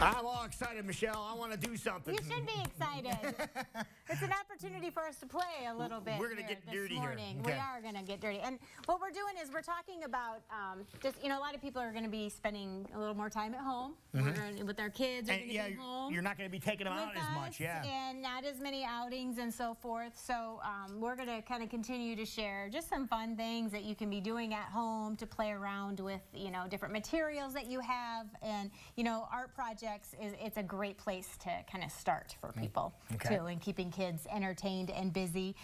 I'm all excited, Michelle. I want to do something. You should be excited. It's an opportunity for us to play a little bit. We're going to get dirty this morning. here. Okay. We are going to get dirty. And what we're doing is we're talking about just, a lot of people are going to be spending a little more time at home. We're gonna, with our kids. Are going to be home. You're not going to be taking them out as much. Yeah. And not as many outings and so forth. So we're going to kind of continue to share just some fun things that you can be doing at home to play around with, different materials that you have. And, art projects, it's a great place to kind of start for people, too, and keeping kids entertained and busy.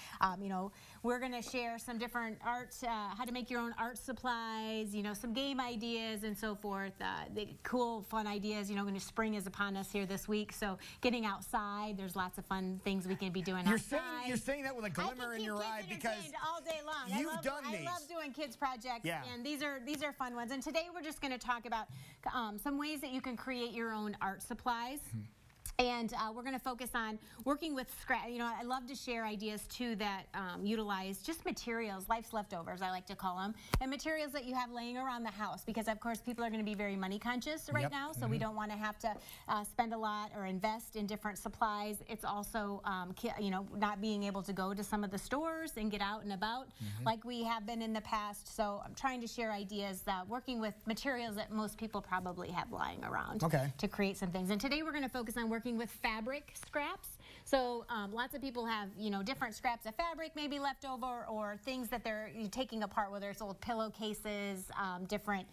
We're going to share some different art, how to make your own art supplies, some game ideas and so forth. The cool, fun ideas, spring is upon us here this week. So getting outside, there's lots of fun things we can be doing outside. You're saying that with a glimmer in your eye because all day long. I love doing kids projects, and these are fun ones. And today we're just going to talk about some ways that you can create your own art supplies. And we're going to focus on working with scrap. I love to share ideas, too, that utilize just materials, life's leftovers, I like to call them, and materials that you have laying around the house. Because, of course, people are going to be very money conscious right now, so we don't want to have to spend a lot or invest in different supplies. It's also, not being able to go to some of the stores and get out and about like we have been in the past. So I'm trying to share ideas, working with materials that most people probably have lying around to create some things. And today we're going to focus on working with fabric scraps. So lots of people have, different scraps of fabric maybe left over or things that they're taking apart, whether it's old pillowcases, different,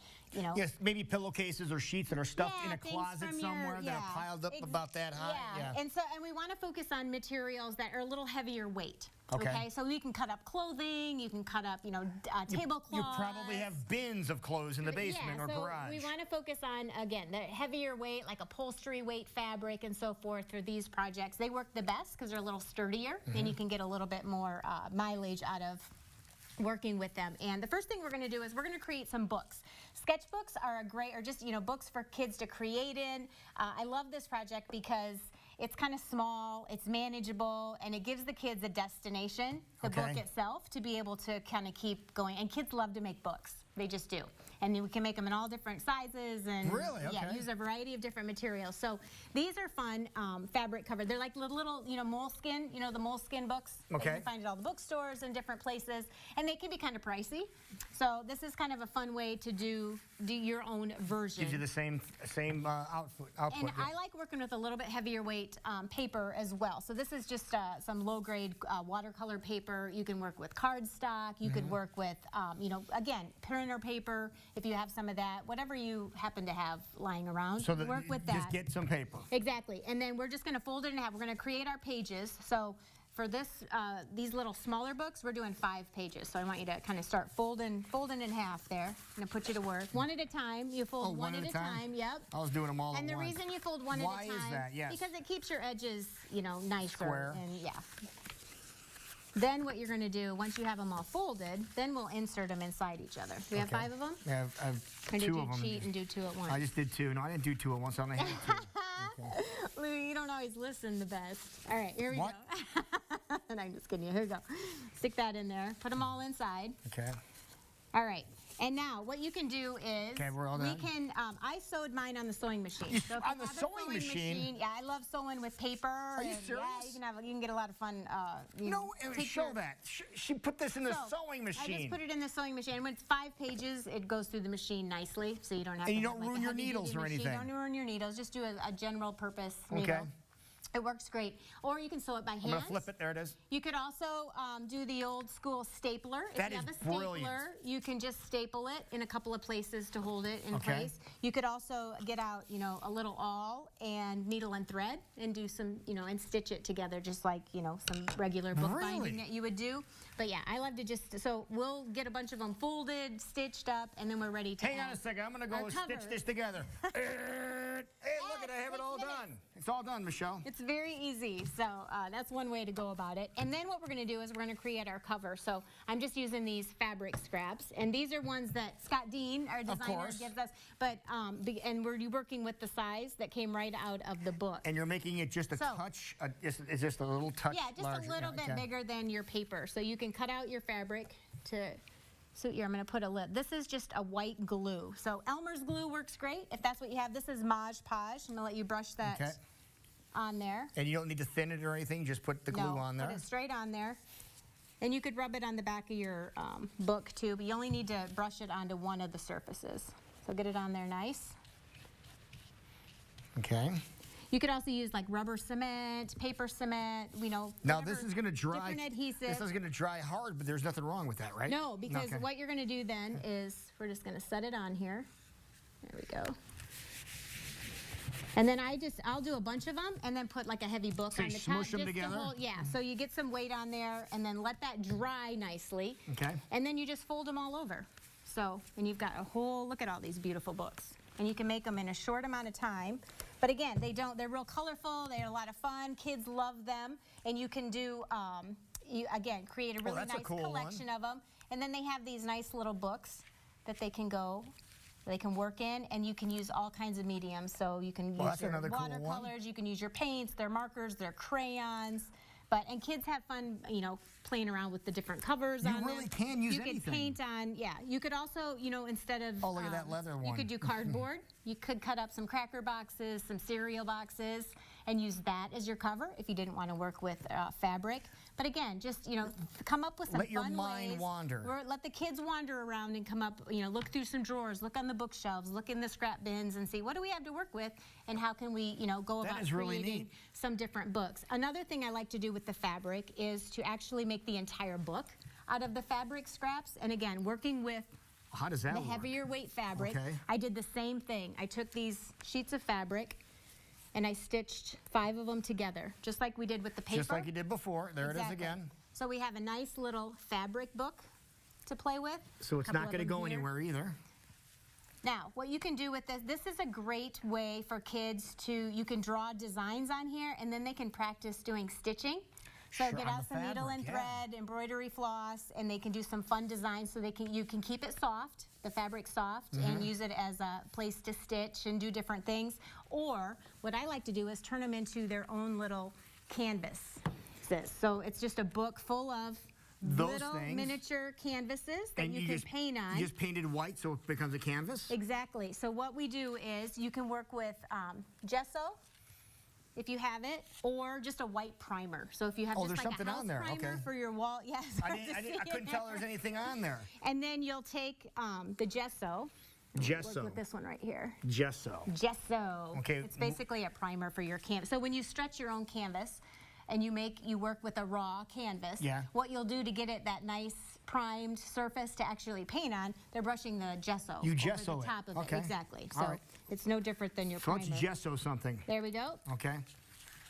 Yes, maybe pillowcases or sheets that are stuffed in a closet somewhere that are piled up about that high. And we want to focus on materials that are a little heavier weight. Okay, so you can cut up clothing, you can cut up, tablecloths. You probably have bins of clothes in the basement or garage. We want to focus on, again, the heavier weight, like upholstery weight fabric and so forth for these projects. They work the best because they're a little sturdier, and you can get a little bit more mileage out of working with them. And the first thing we're going to do is we're going to create some books. Sketchbooks are a great, or just, books for kids to create in. I love this project because it's kind of small, it's manageable, and it gives the kids a destination, the book itself, to be able to kind of keep going. And kids love to make books. They just do. And then we can make them in all different sizes and use a variety of different materials. So these are fun fabric covered. They're like little moleskin, the moleskin books. You can find at all the bookstores and different places. And they can be kind of pricey. So this is kind of a fun way to do your own version. Gives you the same output. And I like working with a little bit heavier weight paper as well. So this is just some low grade watercolor paper. You can work with cardstock. You could work with, again, printer paper, if you have some of that, whatever you happen to have lying around, so work with that. Just get some paper. Exactly. And then we're just going to fold it in half. We're going to create our pages. So for these little smaller books, we're doing 5 pages. So I want you to kind of start folding in half there. I'm going to put you to work. One at a time. You fold one at a time. Yep. I was doing them all And the reason you fold one at a time. Why is that? Yes. Because it keeps your edges, nicer. Square. And Then what you're going to do, once you have them all folded, then we'll insert them inside each other. Do we have 5 of them? Yeah, I have 2 of them. Cheat and do 2 at once. I just did 2. No, I didn't do 2 at once. I only had 2. You don't always listen the best. All right, here we go. And I'm just kidding you. Here we go. Stick that in there. Put them all inside. Okay. All right. And now what you can do is we're all done. I sewed mine on the sewing machine. So on the sewing machine? Yeah, I love sewing with paper. Are you serious? Yeah, you can get a lot of fun. Show that. She put this in the sewing machine. I just put it in the sewing machine. When it's 5 pages, it goes through the machine nicely, so you don't have to. And you don't ruin your needles or anything. Don't ruin your needles. Just do a general purpose needle. It works great. Or you can sew it by hand. I'm going to flip it. There it is. You could also do the old school stapler. That if you is have a stapler, brilliant. you can just staple it in a couple of places to hold it in place. You could also get out, a little awl and needle and thread and do some, and stitch it together just like, some regular bookbinding that you would do. But yeah, I love to so we'll get a bunch of them folded, stitched up, and then we're ready to Hang on a second. I'm going to go stitch this together. Hey, look, I have it all done. It's all done, Michelle. It's very easy. So that's one way to go about it. And then what we're going to do is we're going to create our cover. So I'm just using these fabric scraps. And these are ones that Scott Dean, our designer, gives us. But and we're working with the size that came right out of the book. And you're making it just a touch, it's just a little touch larger. Yeah, just a little bit bigger than your paper. So you can cut out your fabric to So here, I'm going to put a lid. This is just a white glue. So Elmer's glue works great if that's what you have. This is Mod Podge. I'm going to let you brush that on there. And you don't need to thin it or anything. Just put the glue on there. Put it straight on there. And you could rub it on the back of your book too, but you only need to brush it onto one of the surfaces. So get it on there nice. Okay. You could also use like rubber cement, paper cement, Now this is going to dry. Different adhesive. This is going to dry hard, but there's nothing wrong with that, right? No, because what you're going to do then is we're just going to set it on here. There we go. And then I'll do a bunch of them and then put like a heavy book on the top. Smush them together? So you get some weight on there and then let that dry nicely. Okay. And then you just fold them all over. So, and you've got a whole, look at all these beautiful books. And you can make them in a short amount of time. But again, they're real colorful, they're a lot of fun, kids love them. And you can do, create a really nice collection of them. And then they have these nice little books that they can work in, and you can use all kinds of mediums. So you can use your watercolors, you can use your paints, their markers, their crayons. And kids have fun, playing around with the different covers on them. You really can use anything. You could paint on, you could also, instead of... Oh, look at that leather one. You could do cardboard. You could cut up some cracker boxes, some cereal boxes, and use that as your cover if you didn't want to work with fabric. But again, just, come up with some fun ways. Let your mind wander. Or let the kids wander around and come up, look through some drawers, look on the bookshelves, look in the scrap bins and see what do we have to work with and how can we, go about creating some different books. Another thing I like to do with the fabric is to actually make the entire book out of the fabric scraps. And again, working with how does that the work? Heavier weight fabric. Okay. I did the same thing. I took these sheets of fabric and I stitched 5 of them together, just like we did with the paper. Just like you did before. There it is again. So we have a nice little fabric book to play with. So it's not going to go anywhere either. Now, what you can do with this is a great way for kids you can draw designs on here and then they can practice doing stitching. So get out some needle and thread, embroidery floss, and they can do some fun designs so you can keep it soft, the fabric soft, and use it as a place to stitch and do different things. Or what I like to do is turn them into their own little canvas. So it's just a book full of little miniature canvases that you can paint on. You just painted white so it becomes a canvas? Exactly. So what we do is you can work with gesso, if you have it, or just a white primer. So if you have just like a house primer for your wall, yes. I couldn't tell there was anything on there. And then you'll take the gesso. Gesso. Look with this one right here. Gesso. Gesso. Okay. It's basically a primer for your canvas. So when you stretch your own canvas and you work with a raw canvas, what you'll do to get it that nice primed surface to actually paint on, they're brushing the gesso over the top of it. Exactly. So it's no different than your primer. So let's gesso something. There we go. Okay.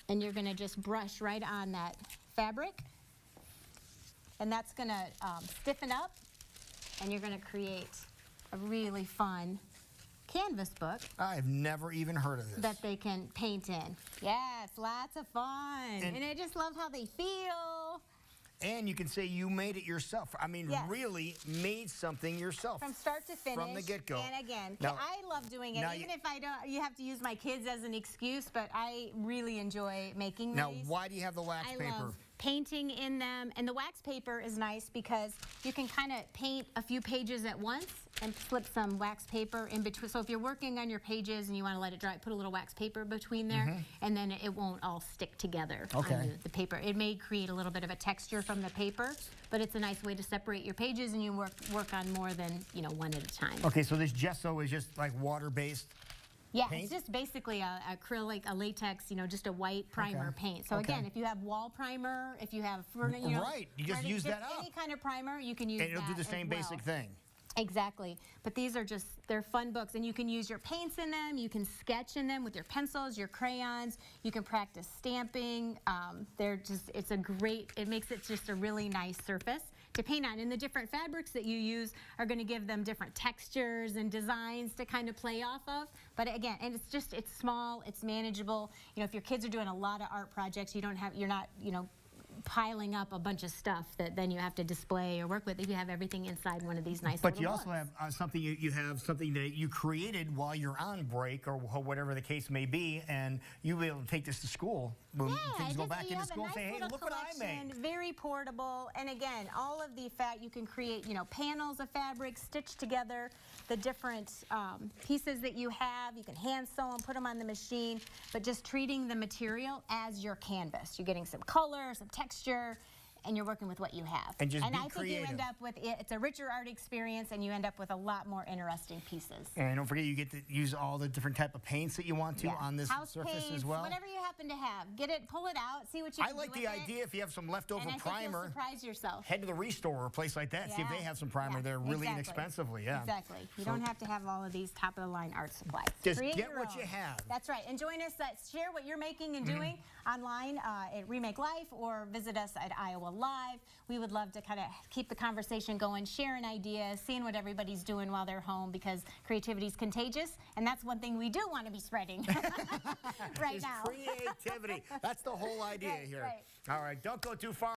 And you're going to just brush right on that fabric. And that's going to stiffen up. And you're going to create a really fun canvas book. I've never even heard of this. That they can paint in. Yes, lots of fun. And I just love how they feel. And you can say you made it yourself. I mean, really made something yourself. From start to finish. From the get-go. And again, I love doing it. Even if I don't, you have to use my kids as an excuse, but I really enjoy making these. Now, why do you have the wax paper? I love painting in them. And the wax paper is nice because you can kind of paint a few pages at once and slip some wax paper in between. So if you're working on your pages and you want to let it dry, put a little wax paper between there, and then it won't all stick together on the paper. It may create a little bit of a texture from the paper, but it's a nice way to separate your pages and you work on more than one at a time. Okay, so this gesso is just like water-based paint? It's just basically a acrylic, a latex, just a white primer paint. So again, if you have wall primer, if you have you just use that up. Any kind of primer, you can use that. And it'll do the same basic thing. Exactly. But these are they're fun books, and you can use your paints in them, you can sketch in them with your pencils, your crayons, you can practice stamping. It makes it just a really nice surface to paint on. And the different fabrics that you use are going to give them different textures and designs to kind of play off of. But again, and it's small, it's manageable. If your kids are doing a lot of art projects, you're not piling up a bunch of stuff that then you have to display or work with. If you have everything inside one of these nice But little you also books. have something, you have something that you created while you're on break or whatever the case may be, and you'll be able to take this to school when kids go back into school and say, hey, look what I made. Very portable, and again, all of the you can create, panels of fabric stitched together, the different pieces that you have. You can hand sew them, put them on the machine, but just treating the material as your canvas. You're getting some color, some texture, and you're working with what you have. And just I think creative. you end up with it's a richer art experience, and you end up with a lot more interesting pieces. And don't forget, you get to use all the different type of paints that you want to on this House surface paints, as well. whatever you happen to have, pull it out, see what you can I like do the with idea if you have some leftover and I primer. think you'll surprise yourself. Head to the Restore or a place like that. See if they have some primer there really inexpensively. Yeah. Exactly. You don't have to have all of these top of the line art supplies. Just Create get your what own. you have. That's right. And join us. Share what you're making and doing online at Remake Life, or visit us at Iowa Live. We would love to kind of keep the conversation going, sharing ideas, seeing what everybody's doing while they're home, because creativity is contagious, and that's one thing we do want to be spreading right now. Creativity. That's the whole idea here. Right. All right, don't go too far.